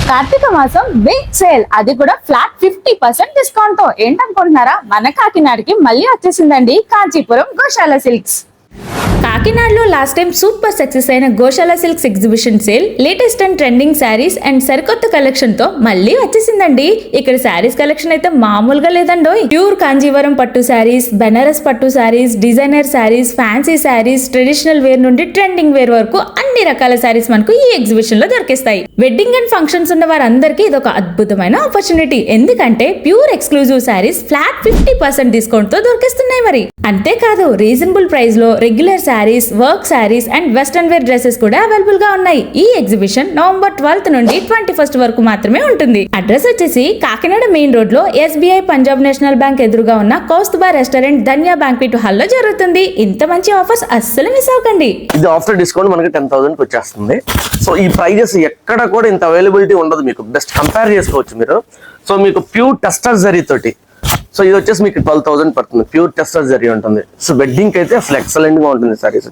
కార్తీక మాసం big sale, అది కూడా ఫ్లాట్ 50% డిస్కౌంట్ తో. ఏంటనుకుంటున్నారా, మన కాకినాడకి మళ్ళీ వచ్చేసిందండి కాంచీపురం గోశాల సిల్క్స్. కాకినాడలో లాస్ట్ టైం సూపర్ సక్సెస్ అయిన గోశాల silks exhibition sale latest and trending saris and సరికొత్త కలెక్షన్ తో మళ్ళీ వచ్చేసిందండి. ఇక్కడ శారీస్ కలెక్షన్ అయితే మామూలుగా లేదండోయ్. ప్యూర్ కాంజీవరం పట్టు శారీస్, బెనారస్ పట్టు sarees, designer sarees, fancy sarees, traditional wear నుండి ట్రెండింగ్ వేర్ వరకు అన్ని రకాల శారీస్ మనకు ఈ ఎగ్జిబిషన్ లో దొరికిస్తాయి. వెడ్డింగ్ అండ్ ఫంక్షన్స్ ఉన్న వారందరికీ ఇది ఒక అద్భుతమైన ఆపర్చునిటీ. ఎందుకంటే pure exclusive sarees flat 50% discount తో దొరికిస్తున్నాయి. మరి అంతేకాదు రీజనబుల్ ప్రైస్ లో regular sarees, work sarees and western wear dresses కూడా అవైలబుల్ గా ఉన్నాయి. ఈ ఎగ్జిబిషన్ నవంబర్ 12 నుండి 21 వరకు మాత్రమే ఉంటుంది. అడ్రస్ వచ్చేసి కాకినాడ మెయిన్ రోడ్ లో SBI పంజాబ్ నేషనల్ బ్యాంక్ ఎదురుగా ఉన్న Kaustubha restaurant Dhanya banquet hall లో జరుగుతుంది. ఇంత మంచి ఆఫర్స్ అస్సలు మిస్ అవ్వకండి. ఇది ఆఫ్టర్ డిస్కౌంట్ మనకి 10,000 కి వచ్చేస్తుంది. సో ఈ ప్రైజెస్ ఎక్కడ కూడా ఇంత అవైలబిలిటీ ఉండదు. మీకు బెస్ట్ కంపేర్ చేసుకోవచ్చు మీరు. సో మీకు ప్యూర్ టెస్టర్ జరీ తోటి, సో ఇది వచ్చేసి మీకు 12,000 పడుతుంది. ప్యూర్ టెస్టర్ జరీ ఉంటుంది. సో వెడ్డింగ్ అయితే అసలు ఎక్సలెంట్ గా ఉంటుంది సారీస్.